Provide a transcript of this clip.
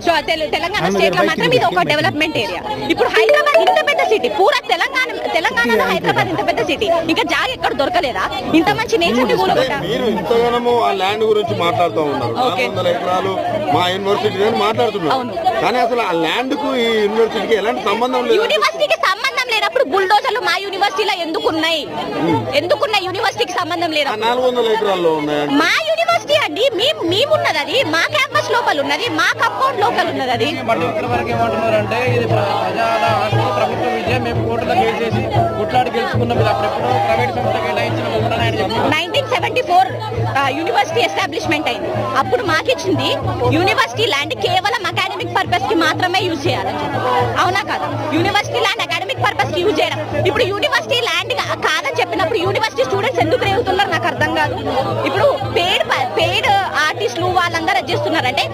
So Telangana state లో మాత్రం ఇది ఒక డెవలప్మెంట్ ఏరియా. ఇప్పుడు హైదరాబాద్ ఇంత పెద్ద సిటీ, పూరా తెలంగాణలో హైదరాబాద్ ఇంత పెద్ద సిటీ, ఇంకా జాగ ఎక్కడ దొరకలేదా? ఇంత మంచి నేచర్ ని కూలగొట్టారు. మీరు ఇంతగానో ఆ ల్యాండ్ గురించి మాట్లాడుతూ ఉన్నారు, 400 ఎకరాలు మా యూనివర్సిటీ అని మాట్లాడుతున్నారు. కానీ అసలు ఆ ల్యాండ్ కు ఈ యూనివర్సిటీకి ఎలాంటి సంబంధం లేదు. యూనివర్సిటీకి సంబంధం లేనప్పుడు బుల్డోజర్లు మా యూనివర్సిటీలో ఎందుకున్నాయి? యూనివర్సిటీకి సంబంధం లేదు. 400 ఎకరాల్లో ఉన్నాయి. మా యూనివర్సిటీ అండి, మేమున్నది అది, మా క్యాంపస్ లోపల ఉన్నది, మా కంపౌండ్ లోపల ఉన్నది అది. ఏమంటున్నారంటే ఇది ప్రజల ఆస్తి, ప్రభుత్వ విద్య, మేము కోర్టులో కేసు చేసి కొట్లాడి గెలుచుకున్నాం. ఇది అప్పుడెప్పుడు ప్రైవేట్ సంస్థ కేటాయించిన 1974 యూనివర్సిటీ ఎస్టాబ్లిష్మెంట్ అయింది. అప్పుడు మాకిచ్చింది యూనివర్సిటీ ల్యాండ్ కేవలం అకాడమిక్ పర్పస్ కి మాత్రమే యూజ్ చేయాలని చెప్పి. అవునా కాదు? యూనివర్సిటీ ల్యాండ్ అకాడమిక్ పర్పస్ కి యూజ్ చేయడం. ఇప్పుడు యూనివర్సిటీ ల్యాండ్ కాదని చెప్పినప్పుడు యూనివర్సిటీ స్టూడెంట్స్ ఎందుకు రేగుతున్నారు నాకు అర్థం కాదు. ఇప్పుడు పెయిడ్ ఆర్టిస్టులు వాళ్ళందరూ చేస్తున్నారంటే